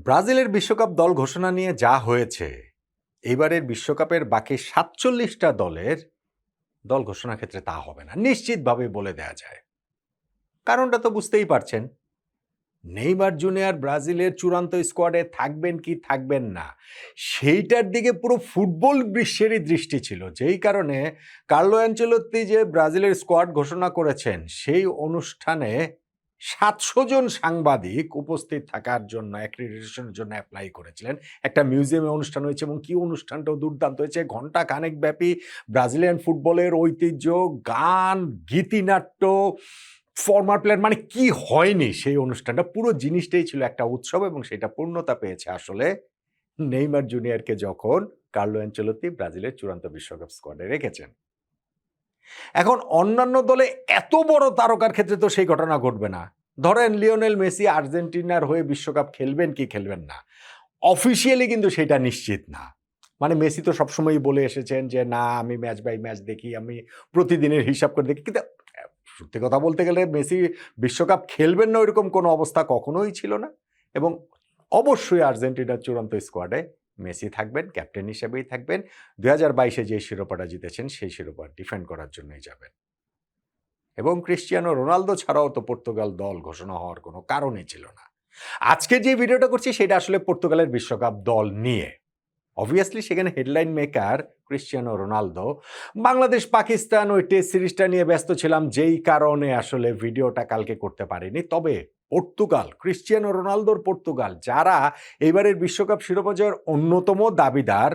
ব্রাজিলের বিশ্বকাপ দল ঘোষণা নিয়ে যা হয়েছে, এবারের বিশ্বকাপের বাকি ৪৭টা দলের দল ঘোষণার ক্ষেত্রে তা হবে না, নিশ্চিতভাবে বলে দেয়া যায়। কারণটা তো বুঝতেই পারছেন। নেইমার জুনিয়র ব্রাজিলের চূড়ান্ত স্কোয়াডে থাকবেন কি থাকবেন না, সেইটার দিকে পুরো ফুটবল বিশ্বেরই দৃষ্টি ছিল। যেই কারণে কার্লো অ্যানচেলত্তি যে ব্রাজিলের স্কোয়াড ঘোষণা করেছেন, সেই অনুষ্ঠানে ৭০০ জন সাংবাদিক উপস্থিত থাকার জন্য অ্যাক্রিডিটেশনের জন্য অ্যাপ্লাই করেছিলেন। একটা মিউজিয়ামে অনুষ্ঠান হয়েছে এবং কি অনুষ্ঠানটাও দুর্দান্ত হয়েছে। ঘণ্টা খানেক ব্যাপী ব্রাজিলিয়ান ফুটবলের ঐতিহ্য, গান, গীতিনাট্য, ফরমার প্লেয়ার, মানে কি হয়নি সেই অনুষ্ঠানটা। পুরো জিনিসটাই ছিল একটা উৎসব এবং সেটা পূর্ণতা পেয়েছে আসলে নেইমার জুনিয়রকে যখন কার্লো অ্যানচেলত্তি ব্রাজিলের চূড়ান্ত বিশ্বকাপ স্কোয়াডে রেখেছেন। এখন অন্যান্য দলে এত বড় তারকার ক্ষেত্রে তো সেই ঘটনা ঘটবে না। ধরেন লিওনেল মেসি আর্জেন্টিনার হয়ে বিশ্বকাপ খেলবেন কি খেলবেন না, অফিসিয়ালি কিন্তু সেটা নিশ্চিত না। মানে মেসি তো সবসময়ই বলে এসেছেন যে, "না, আমি ম্যাচ বাই ম্যাচ দেখি, আমি প্রতিদিনের হিসাব করে দেখি।" কিন্তু সত্যি কথা বলতে গেলে মেসি বিশ্বকাপ খেলবেন না ওইরকম কোনো অবস্থা কখনোই ছিল না। এবং অবশ্যই আর্জেন্টিনার চূড়ান্ত স্কোয়াডে মেসি থাকবেন, ক্যাপ্টেন হিসেবেই থাকবেন। ২০২২ যে শিরোপাটা জিতেছেন সেই শিরোপা ডিফেন্ড করার জন্যই যাবেন। এবং ক্রিস্টিয়ানো রোনালদো ছাড়াও তো পর্তুগাল দল ঘোষণা হওয়ার কোনো কারণই ছিল না। আজকে যে ভিডিওটা করছি সেটা আসলে পর্তুগালের বিশ্বকাপ দল নিয়ে। অবভিয়াসলি সেখানে headline maker Cristiano Ronaldo. Bangladesh Pakistan ওই টেস্ট সিরিজটা নিয়ে ব্যস্ত ছিলাম, যেই কারণে আসলে ভিডিওটা কালকে করতে পারিনি। তবে পর্তুগাল, ক্রিস্টিয়ানো রোনালদোর পর্তুগাল, যারা এবারের বিশ্বকাপ শিরোপা জয়ের অন্যতম দাবিদার,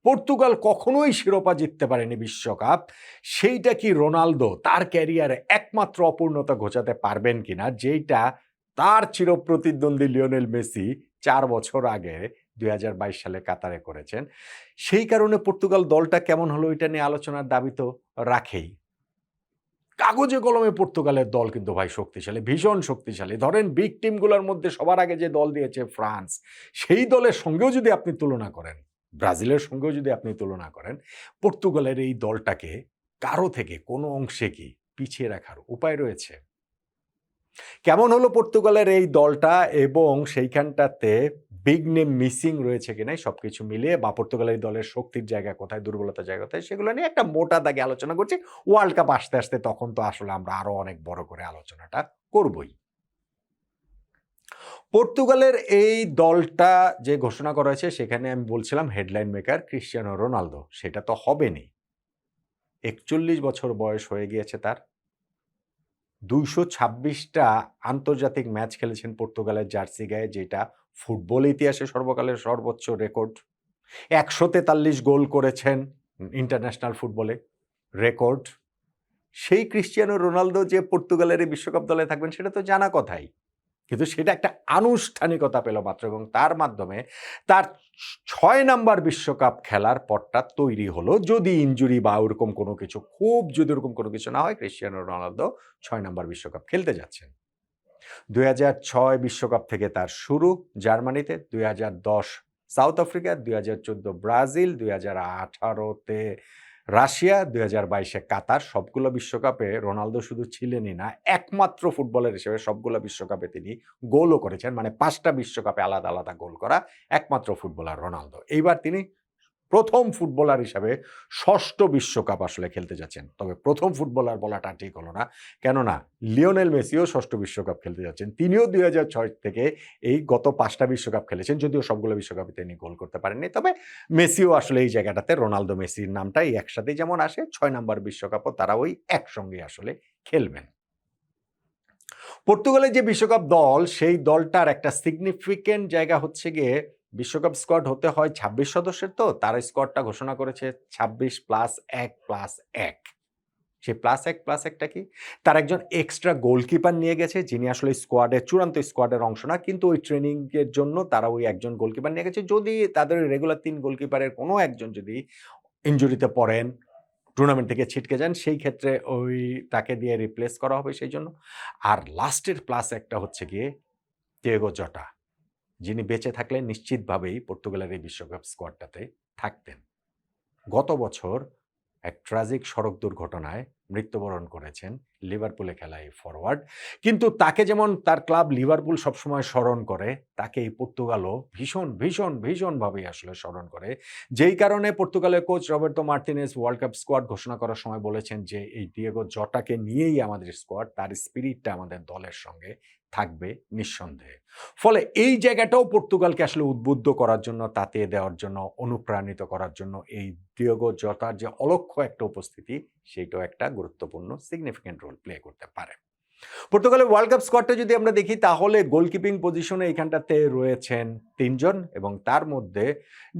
পর্তুগাল কখনোই শিরোপা জিততে পারেনি বিশ্বকাপ। সেইটা কি রোনালদো তার ক্যারিয়ারে একমাত্র অপূর্ণতা ঘোচাতে পারবেন কিনা, যেইটা তার চিরপ্রতিদ্বন্দ্বী লিওনেল মেসি ৪ বছর আগে ২০২২ সালে কাতারে করেছেন। সেই কারণে পর্তুগাল দলটা কেমন হলো এটা নিয়ে আলোচনার দাবি তো রাখেই। কাগজে কলমে পর্তুগালের দল কিন্তু ভাই শক্তিশালী, ভীষণ শক্তিশালী। ধরেন বিগ টিমগুলোর মধ্যে সবার আগে যে দল দিয়েছে ফ্রান্স, সেই দলের সঙ্গেও যদি আপনি তুলনা করেন, ব্রাজিলের সঙ্গেও যদি আপনি তুলনা করেন, পর্তুগালের এই দলটাকে কারো থেকে কোনো অংশে কি পিছিয়ে রাখার উপায় রয়েছে? কেমন হলো পর্তুগালের এই দলটা এবং সেইখানটাতে বিগ নেম মিসিং রয়েছে কিনা, সবকিছু মিলিয়ে বা পর্তুগালের এই দলের শক্তির জায়গা কোথায়, দুর্বলতার জায়গা কোথায়, সেগুলো নিয়ে একটা মোটা দাগে আলোচনা করছি। ওয়ার্ল্ড কাপ আসতে, আসতে তখন তো আসলে আমরা আরো অনেক বড় করে আলোচনাটা করবই। পর্তুগালের এই দলটা যে ঘোষণা করা হয়েছে সেখানে আমি বলছিলাম হেডলাইন মেকার ক্রিস্টিয়ানো রোনালদো। সেটা তো হবেনই। ৪১ বছর বয়স হয়ে গিয়েছে তার। ২২৬টা আন্তর্জাতিক ম্যাচ খেলেছেন পর্তুগালের জার্সি গায়ে, যেটা ফুটবল ইতিহাসে সর্বকালের সর্বোচ্চ রেকর্ড। ১৪৩ গোল করেছেন ইন্টারন্যাশনাল ফুটবলে, রেকর্ড। সেই ক্রিস্টিয়ানো রোনালদো যে পর্তুগালের এই বিশ্বকাপ দলে থাকবেন সেটা তো জানা কথাই। কিন্তু সেটা একটা আনুষ্ঠানিকতা পেল মাত্র এবং তার মাধ্যমে তার ৬ নাম্বার বিশ্বকাপ খেলার পথটা তৈরি হলো। যদি ইনজুরি বা ওরকম কোনো কিছু, খুব যদি ওরকম কোনো কিছু না হয়, ক্রিস্টিয়ানো রোনালদো ৬ নাম্বার বিশ্বকাপ খেলতে যাচ্ছেন। ২০০৬ বিশ্বকাপ থেকে তার শুরু জার্মানিতে, ২০১০ সাউথ আফ্রিকা, ২০১৪ ব্রাজিল, ২০১৮ তে রাশিয়া, ২০২২ কাতার। সবগুলো বিশ্বকাপে রোনালদো শুধু ছিলেনই না, একমাত্র ফুটবলার হিসেবে সবগুলো বিশ্বকাপে তিনি গোলও করেছেন। মানে ৫ টা বিশ্বকাপে আলাদা, আলাদা গোল করা একমাত্র ফুটবলার রোনালদো। এইবার তিনি প্রথম ফুটবলার হিসাবে ৬ষ্ঠ বিশ্বকাপ আসলে খেলতে যাচ্ছেন। তবে প্রথম ফুটবলার বলাটা ঠিক হলো না। কেননা লিওনেল মেসিও ৬ষ্ঠ বিশ্বকাপ খেলতে যাচ্ছেন। তিনিও ২০০৬ থেকে এই গত ৫ টা বিশ্বকাপ খেলেছেন। যদিও সবগুলো বিশ্বকাপে তিনি গোল করতে পারেননি। তবে মেসিও আসলে এই জায়গাটাতে রোনালদো মেসির নামটাই একসাথেই যেমন আসে, ৬ নাম্বার বিশ্বকাপও তারা ওই একসঙ্গেই আসলে খেলবেন। পর্তুগালের যে বিশ্বকাপ দল, সেই দলটার একটা সিগনিফিক্যান্ট জায়গা হচ্ছে গিয়ে বিশ্বকাপ স্কোয়াড হতে হয় ২৬ সদস্যের, তো তারা স্কোয়াডটা ঘোষণা করেছে ২৬+১+১। সেই +১+১ টা কি? তারা একজন এক্সট্রা গোলকিপার নিয়ে গেছে, যিনি আসলে স্কোয়াডের চূড়ান্ত স্কোয়াডের অংশ না। কিন্তু ওই ট্রেনিং এর জন্য তারা ওই একজন গোলকিপার নিয়ে গেছে। যদি তাদের রেগুলার ৩ গোলকিপারের কোনো একজন যদি ইনজুরিতে পড়েন, টুর্নামেন্ট থেকে ছিটকে যান, সেই ক্ষেত্রে ওই তাকে দিয়ে রিপ্লেস করা হবে সেইজন্য। আর লাস্টের +১ টা হচ্ছে গিয়ে তিয়াগো জটা, যিনি বেঁচে থাকলে নিশ্চিতভাবেই পর্তুগালের এই বিশ্বকাপ স্কোয়াডটাতে থাকতেন। গত বছর এক ট্র্যাজিক সড়ক দুর্ঘটনায় মৃত্যুবরণ করেছেন লিভারপুলে খেলা এই ফরওয়ার্ড। কিন্তু তাকে যেমন তার ক্লাব লিভারপুল সবসময় স্মরণ করে, তাকে এই পর্তুগালও ভীষণভাবেই আসলে স্মরণ করে। যেই কারণে পর্তুগালের coach Roberto Martinez world cup squad ঘোষণা করার সময় বলেছেন যে, এই ডিয়েগো জটাকে নিয়েই আমাদের স্কোয়াড, তার স্পিরিটটা আমাদের দলের সঙ্গে থাকবে নিঃসন্দেহে। ফলে এই জায়গাটাও পর্তুগালকে আসলে উদ্বুদ্ধ করার জন্য, তাতিয়ে দেওয়ার জন্য, অনুপ্রাণিত করার জন্য এই ডিয়েগো জটার যে অলক্ষ্য একটা উপস্থিতি, সেইটাও একটা গুরুত্বপূর্ণ সিগনিফিক্যান্ট রোল প্লে করতে পারে। পর্তুগালের ওয়ার্ল্ড কাপ স্কোয়াডটা যদি আমরা দেখি, তাহলে গোলকিপিং পজিশনে এখানটাতে রয়েছেন ৩ জন এবং তার মধ্যে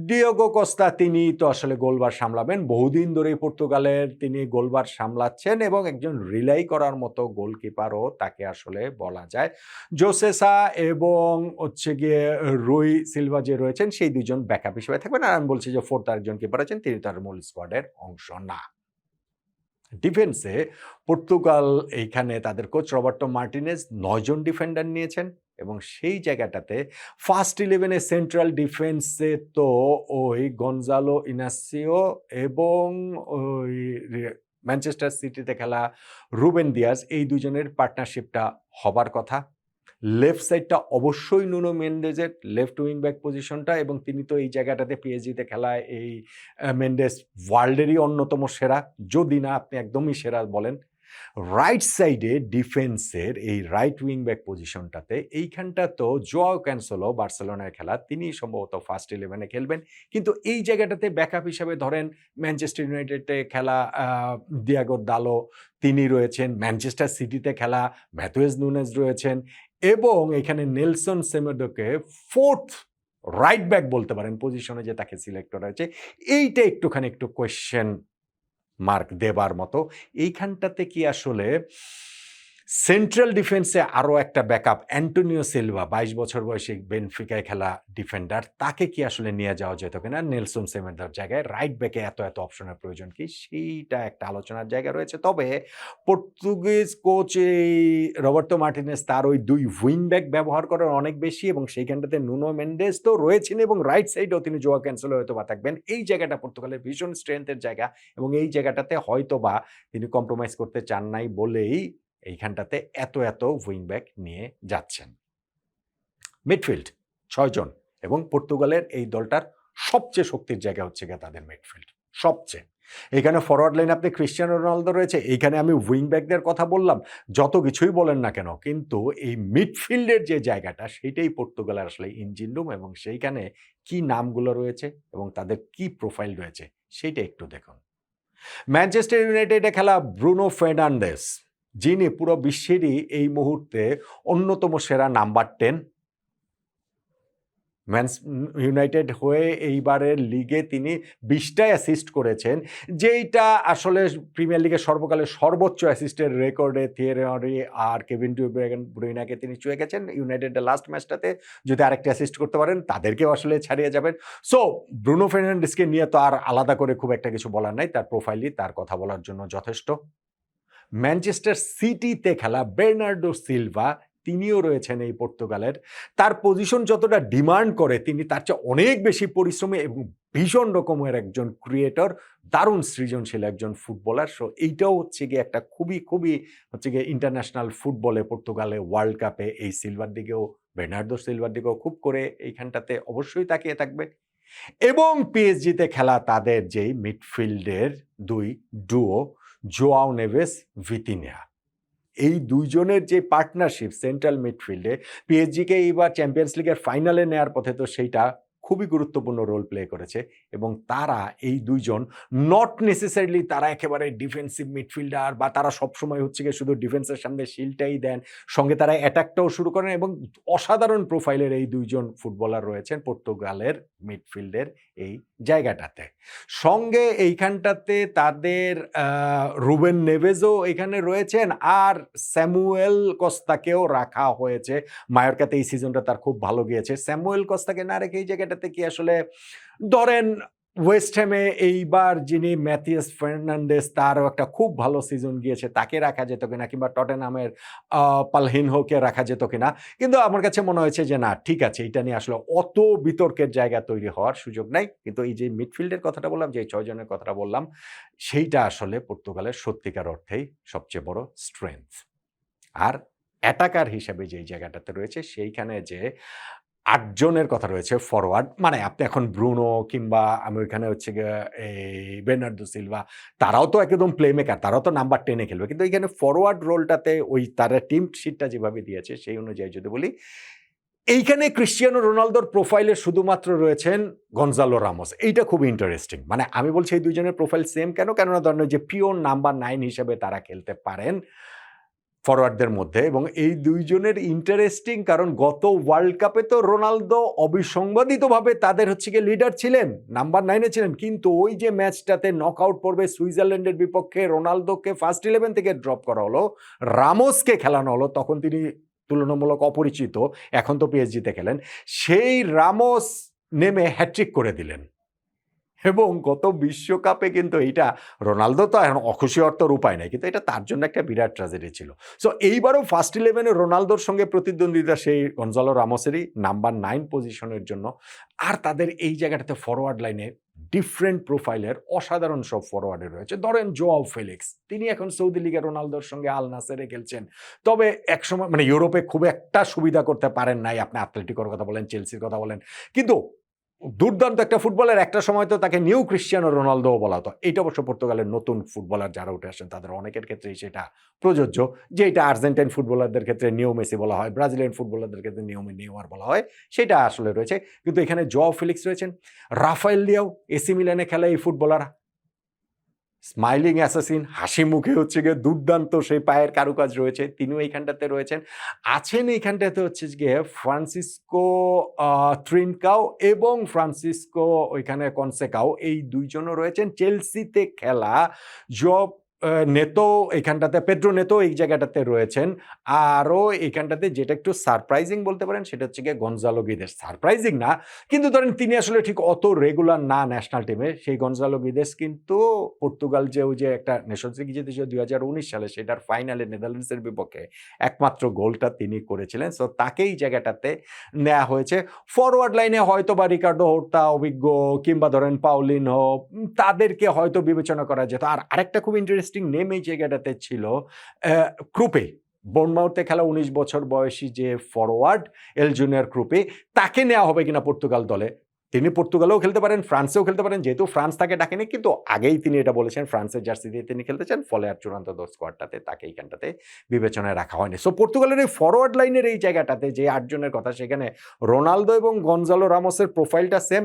ডিয়েগো কস্তা, তিনি তো আসলে গোলবার সামলাবেন। বহুদিন ধরেই পর্তুগালের তিনি গোলবার সামলাচ্ছেন এবং একজন রিলাই করার মতো গোলকিপারও তাকে আসলে বলা যায়। জোসেসা এবং হচ্ছে গিয়ে রুই সিলভা যে রয়েছেন, সেই দুজন ব্যাকআপ হিসেবে থাকবেন। আর আমি বলছি যে ফোর্থ আরেকজন কিপার আছেন, তিনি তার মূল স্কোয়াডের অংশ না। ডিফেন্সে পর্তুগাল এইখানে তাদের কোচ রবার্টো মার্টিনেজ ৯ জন ডিফেন্ডার নিয়েছেন এবং সেই জায়গাটাতে ফার্স্ট 11-এ সেন্ট্রাল ডিফেন্সে তো ওই গনজালো ইনাসিও এবং ওই ম্যানচেস্টার সিটিতে খেলা রুবেন দিয়াজ, এই দুজনের পার্টনারশিপটা হবার কথা। লেফট সাইডটা অবশ্যই নুনো মেন্ডেজের লেফট উইং ব্যাক পজিশনটা, এবং তিনি তো এই জায়গাটাতে পিএসজিতে খেলায় এই মেন্ডেস ওয়ার্ল্ডেরই অন্যতম সেরা, যদি না আপনি একদমই সেরা বলেন। রাইট সাইডে ডিফেন্সের এই রাইট উইং ব্যাক পজিশনটাতে এইখানটা তো জোয়াও ক্যানসেলো, বার্সেলোনায় খেলা, তিনি সম্ভবত ফার্স্ট 11-এ খেলবেন। কিন্তু এই জায়গাটাতে ব্যাকআপ হিসাবে ধরেন ম্যানচেস্টার ইউনাইটেডে খেলা ডিয়াগো দালো, তিনি রয়েছেন। ম্যানচেস্টার সিটিতে খেলা ম্যাথুয়েজ নুনেজ রয়েছেন এবং এখানে নেলসন সেমেডোকে ফোর্থ রাইট ব্যাক বলতে পারেন পজিশনে যে তাকে সিলেক্ট করা হয়েছে, এইটা একটু কোয়েশ্চেন মার্ক দেবার মতো। এইখানটাতে কি আসলে সেন্ট্রাল ডিফেন্সে আরও একটা ব্যাকআপ অ্যান্টোনিও সিলভা, ২২ বছর বয়সী বেনফিকায় খেলা ডিফেন্ডার, তাকে কি আসলে নিয়ে যাওয়া যেত কিনা নেলসন সেমেডোর জায়গায়? রাইট ব্যাকে এত অপশনের প্রয়োজন কি? সেইটা একটা আলোচনার জায়গা রয়েছে। তবে পর্তুগিজ কোচ এই রবার্তো মার্টিনেজ তার ওই ২ উইং ব্যাক ব্যবহার করার অনেক বেশি, এবং সেইখানটাতে নুনো মেন্ডেস তো রয়েছেন এবং রাইট সাইডেও তিনি জোয়া ক্যানসেলো হয়তো বা থাকবেন। এই জায়গাটা পর্তুগালের ভীষণ স্ট্রেংথের জায়গা এবং এই জায়গাটাতে হয়তো বা তিনি কম্প্রোমাইজ করতে চান নাই বলেই এইখানটাতে এত উইং ব্যাক নিয়ে যাচ্ছেন। মিডফিল্ড ৬ জন, এবং পর্তুগালের এই দলটার সবচেয়ে শক্তির জায়গা হচ্ছে গিয়ে তাদের মিডফিল্ড, সবচেয়ে। এখানে ফরওয়ার্ড লাইন আপনি ক্রিস্টিয়ানো রোনালদো রয়েছে, এইখানে আমি উইং ব্যাকদের কথা বললাম, যত কিছুই বলেন না কেন, কিন্তু এই মিডফিল্ডের যে জায়গাটা, সেইটাই পর্তুগালের আসলে ইঞ্জিন রুম, এবং সেইখানে কি নামগুলো রয়েছে এবং তাদের কি প্রোফাইল রয়েছে সেইটা একটু দেখুন। ম্যানচেস্টার ইউনাইটেডে খেলা ব্রুনো ফার্নান্দেজ, যিনি পুরো বিশ্বেরই এই মুহূর্তে অন্যতম সেরা নাম্বার 10। ইউনাইটেড হয়ে এইবারের লিগে তিনি ২০টা অ্যাসিস্ট করেছেন, যেইটা আসলে প্রিমিয়ার লিগের সর্বকালের সর্বোচ্চ অ্যাসিস্টের রেকর্ডে থিয়েরি হেনরি আর কেভিন ডি ব্রুইনাকে তিনি ছুঁয়ে গেছেন। ইউনাইটেডের লাস্ট ম্যাচটাতে যদি আরেকটা অ্যাসিস্ট করতে পারেন, তাদেরকেও আসলে ছাড়িয়ে যাবেন। সো ব্রুনো ফার্নান্ডেজকে নিয়ে তো আর আলাদা করে খুব একটা কিছু বলার নাই, তার প্রোফাইলই তার কথা বলার জন্য যথেষ্ট। ম্যানচেস্টার সিটিতে খেলা বের্নার্ডো সিলভা, তিনিও রয়েছেন এই পর্তুগালের। তার পজিশন যতটা ডিমান্ড করে, তিনি তার চেয়ে অনেক বেশি পরিশ্রমী এবং ভীষণ রকমের একজন ক্রিয়েটর, দারুণ সৃজনশীল একজন ফুটবলার। সো এইটাও হচ্ছে গিয়ে একটা খুবই হচ্ছে গিয়ে ইন্টারন্যাশনাল ফুটবলে, পর্তুগালে ওয়ার্ল্ড কাপে এই সিলভার দিকেও, বের্নার্ডো সিলভার দিকেও খুব করে এইখানটাতে অবশ্যই তাকিয়ে থাকবে। এবং পিএসজিতে খেলা তাদের যেই মিডফিল্ডের ২ ডুও জোয়াও নেভেস, ভিতিনিয়া, এই ২ জনের যে পার্টনারশিপ সেন্ট্রাল মিডফিল্ডে পিএসজিকে এইবার চ্যাম্পিয়ন্স লিগের ফাইনালে নেয়ার পথে, তো সেইটা খুবই গুরুত্বপূর্ণ রোল প্লে করেছে। এবং তারা এই ২ জন নট নেসেসারিলি তারা একেবারে ডিফেন্সিভ মিডফিল্ডার, বা তারা সবসময় হচ্ছে গিয়ে শুধু ডিফেন্সের সামনে শিল্ডটাই দেন, সঙ্গে তারা অ্যাটাকটাও শুরু করেন, এবং অসাধারণ প্রোফাইলের এই ২ জন ফুটবলার রয়েছেন পর্তুগালের মিডফিল্ডের এই জায়গাটাতে। সঙ্গে এইখানটাতে তাদের রুবেন নেভেজও এখানে রয়েছেন, আর স্যামুয়েল কস্তাকেও রাখা হয়েছে। মায়োর্কাতে এই সিজনটা তার খুব ভালো গিয়েছে। স্যামুয়েল কস্তাকে না রেখে এই জায়গাটাতে কি আসলে ধরেন ওয়েস্ট হ্যামে এইবার যিনি ম্যাথিয়াস ফার্নান্ডেস তারও একটা খুব ভালো সিজন গিয়েছে, তাকে রাখা যেত কিনা, কিংবা টটেনহামের পালহিনহোকে রাখা যেত কিনা। কিন্তু আমার কাছে মনে হয়েছে যে না, ঠিক আছে, এটা নিয়ে আসলে অত বিতর্কের জায়গা তৈরি হওয়ার সুযোগ নাই। কিন্তু এই যে মিডফিল্ডের কথাটা বললাম, যে ৬ জনের কথাটা বললাম, সেইটা আসলে পর্তুগালের সত্যিকার অর্থেই সবচেয়ে বড় স্ট্রেংথ। আর অ্যাটাকার হিসেবে যেই জায়গাটাতে রয়েছে, সেইখানে যে ৮ জনের কথা রয়েছে ফরওয়ার্ড, মানে আপনি এখন ব্রুনো কিংবা আমি ওইখানে হচ্ছে গিয়ে এই বের্নার্দো সিলভা, তারাও তো একদম প্লেমেকার, তারাও তো নাম্বার 10 এ খেলবে। কিন্তু এইখানে ফরওয়ার্ড রোলটাতে ওই তারা টিম শিটটা যেভাবে দিয়েছে সেই অনুযায়ী যদি বলি, এইখানে ক্রিশ্চিয়ানো রোনালদোর প্রোফাইলে শুধুমাত্র রয়েছেন গনজালো রামোস। এইটা খুব ইন্টারেস্টিং। মানে আমি বলছি এই ২ জনের প্রোফাইল সেম কেন? কেননা ধরেন যে পিওর নাম্বার 9 হিসেবে তারা খেলতে পারেন ফরওয়ার্ডদের মধ্যে, এবং এই ২ জনের ইন্টারেস্টিং কারণ গত ওয়ার্ল্ড কাপে তো রোনালদো অবিসংবাদিতভাবে তাদের হচ্ছে গিয়ে লিডার ছিলেন, নাম্বার 9 এ ছিলেন। কিন্তু ওই যে ম্যাচটাতে নকআউট পর্বে সুইজারল্যান্ডের বিপক্ষে রোনালদোকে ফার্স্ট 11 থেকে ড্রপ করা হলো, রামোসকে খেলানো হলো, তখন তিনি তুলনামূলক অপরিচিত, এখন তো পিএসজিতে খেলেন। সেই রামোস নেমে হ্যাট্রিক করে দিলেন। এবং গত বিশ্বকাপে কিন্তু এইটা, রোনালদো তো এখন অখুশি হওয়ার তোর উপায় নাই। কিন্তু এটা তার জন্য একটা বিরাট ট্র্যাজেডি ছিল। সো এইবারও ফার্স্ট 11 এ রোনালদোর সঙ্গে প্রতিদ্বন্দ্বিতা সেই গনজালো রামোসেরই নাম্বার 9 পজিশনের জন্য। আর তাদের এই জায়গাটাতে ফরওয়ার্ড লাইনে ডিফারেন্ট প্রোফাইলের অসাধারণ সব ফরওয়ার্ডে রয়েছে। ধরেন জোয়াও ফেলিক্স, তিনি এখন সৌদি লিগে রোনালদোর সঙ্গে আল নাসেরে খেলছেন। তবে একসময় মানে ইউরোপে খুব একটা সুবিধা করতে পারেন নাই। আপনি আতলেটিকোর কথা বলেন, চেলসির কথা বলেন। কিন্তু দুর্দান্ত একটা ফুটবলার, একটা সময় তো তাকে নিউ ক্রিশ্চিয়ানো রোনালদোও বলা হতো। এইটা অবশ্য পর্তুগালের নতুন ফুটবলার যারা উঠে আসেন তাদের অনেকের ক্ষেত্রেই সেটা প্রযোজ্য। যে এটা আর্জেন্টাইন ফুটবলারদের ক্ষেত্রে নিও মেসি বলা হয়, ব্রাজিলিয়ান ফুটবলারদের ক্ষেত্রে নেইমার বলা হয়, সেটা আসলে রয়েছে। কিন্তু এখানে জোয়াও ফেলিক্স রয়েছেন, রাফায়েল লিয়াও, এসি মিলানে খেলা এই ফুটবলার, স্মাইলিং অ্যাসাসিন, হাসি মুখে হচ্ছে গিয়ে দুর্দান্ত সেই পায়ের কারুকাজ রয়েছে, তিনিও এইখানটাতে রয়েছেন। আছেন এইখানটাতে হচ্ছে গিয়ে ফ্রান্সিসকো ট্রিনকাও এবং ফ্রান্সিসকো ওইখানে কনসেকাও, এই ২ জনও রয়েছেন। চেলসিতে খেলা জব নেতো এইখানটাতে, পেদ্রো নেতো এই জায়গাটাতে রয়েছেন। আরও এইখানটাতে যেটা একটু সারপ্রাইজিং বলতে পারেন সেটা হচ্ছে গিয়ে গনজালো গিদেস। সারপ্রাইজিং না, কিন্তু ধরেন তিনি আসলে ঠিক অত রেগুলার না ন্যাশনাল টিমে। সেই গনজালো গিদেস কিন্তু পর্তুগাল যে ওই যে একটা নেশনস লিগ জিতেছিল ২০১৯ সালে, সেটার ফাইনালে নেদারল্যান্ডসের বিপক্ষে একমাত্র গোলটা তিনি করেছিলেন। সো তাকেই জায়গাটাতে নেওয়া হয়েছে। ফরওয়ার্ড লাইনে হয়তো বা রিকার্ডো হোর্তা অভিজ্ঞ, কিংবা ধরেন পাউলিনহো, তাদেরকে হয়তো বিবেচনা করা যেত। আর আরেকটা খুব ইন্টারেস্টিং নেম এই জায়গাটাতে ছিল ক্রুপে। বোর্নমাউথে খেলা ১৯ বছর বয়সী যে ফরওয়ার্ড এল জুনিয়র ক্রুপে, তাকে নেওয়া হবে কিনা পর্তুগাল দলে। তিনি পর্তুগালেও খেলতে পারেন, ফ্রান্সেও খেলতে পারেন, যেহেতু ফ্রান্স তাকে ডাকেনি, কিন্তু আগেই তিনি এটা বলেছেন ফ্রান্সের জার্সি দিয়ে তিনি খেলতে চান, ফলে আর চূড়ান্ত দল স্কোয়াডটাতে তাকে এইখানটাতে বিবেচনায় রাখা হয়নি। সো পর্তুগালের এই ফরওয়ার্ড লাইনের এই জায়গাটাতে যে ৮ জনের কথা, সেখানে রোনালদো এবং গনজালো রামোসের প্রোফাইলটা সেম।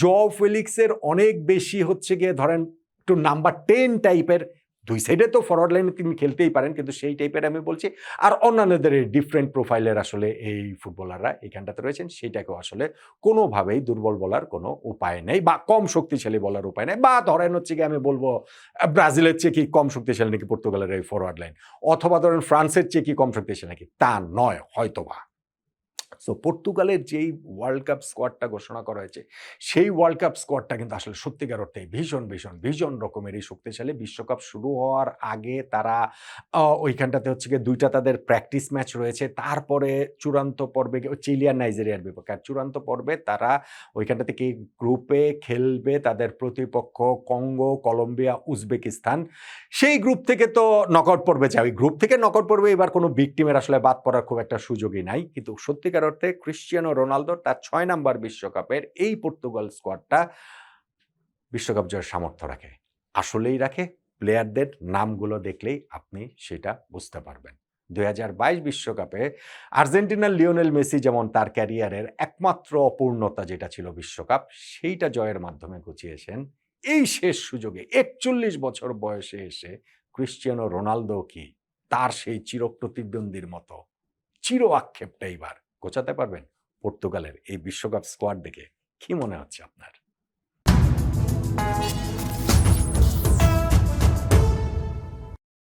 জোয়াও ফেলিক্সের অনেক বেশি হচ্ছে গিয়ে ধরেন একটু নাম্বার 10 টাইপের, ২ সাইডে তো ফরওয়ার্ড লাইনে তিনি খেলতেই পারেন, কিন্তু সেই টাইপের আমি বলছি। আর অন্যান্যদের ডিফারেন্ট প্রোফাইলের আসলে এই ফুটবলাররা এখানটাতে রয়েছেন, সেইটাকেও আসলে কোনোভাবেই দুর্বল বলার কোনো উপায় নেই, বা কম শক্তিশালী বলার উপায় নেই। বা ধরেন হচ্ছে গিয়ে আমি বলবো ব্রাজিলের চেয়ে কি কম শক্তিশালী নাকি পর্তুগালের এই ফরওয়ার্ড লাইন, অথবা ধরেন ফ্রান্সের চেয়ে কি কম শক্তিশালী নাকি, তা নয় হয়তোবা। সো পর্তুগালের যেই ওয়ার্ল্ড কাপ স্কোয়াডটা ঘোষণা করা হয়েছে, সেই ওয়ার্ল্ড কাপ স্কোয়াডটা কিন্তু আসলে সত্যিকার অর্থে ভীষণ রকমেরই শক্তিশালী। বিশ্বকাপ শুরু হওয়ার আগে তারা ওইখানটাতে হচ্ছে গিয়ে ২টা তাদের প্র্যাকটিস ম্যাচ রয়েছে। তারপরে চূড়ান্ত পর্বে চিলি আর নাইজেরিয়ার বিপক্ষে। আর চূড়ান্ত পর্বে তারা ওইখানটা থেকে গ্রুপে খেলবে তাদের প্রতিপক্ষ কঙ্গো, কলম্বিয়া, উজবেকিস্তান। সেই গ্রুপ থেকে তো নকআউট পর্বে যায়। ওই গ্রুপ থেকে নকআউট পর্বে এবার কোনো বিগ টিমের আসলে বাদ পড়ার খুব একটা সুযোগই নাই। কিন্তু সত্যিকার অর্থে ক্রিশ্চিয়ানো রোনালদোর তার ৬ নাম্বার বিশ্বকাপের এই পর্তুগাল স্কোয়াডটা বিশ্বকাপ জয়ের সামর্থ্য রাখে। আসলেই রাখে। প্লেয়ারদের নামগুলো দেখলেই আপনি সেটা বুঝতে পারবেন। ২০২২ বিশ্বকাপে আর্জেন্টিনার লিওনেল মেসি যেমন তার ক্যারিয়ারের একমাত্র অপূর্ণতা যেটা ছিল বিশ্বকাপ, সেইটা জয়ের মাধ্যমে ঘুচিয়েছেন। এই শেষ সুযোগে ৪১ বছর বয়সে এসে ক্রিশ্চিয়ানো রোনালদো কি তার সেই চিরপ্রতিদ্বন্দ্বীর মতো চির আক্ষেপটা এইবার ঘোচাতে পারবেন? পর্তুগালের এই বিশ্বকাপ স্কোয়াড দেখে কি মনে হচ্ছে আপনার?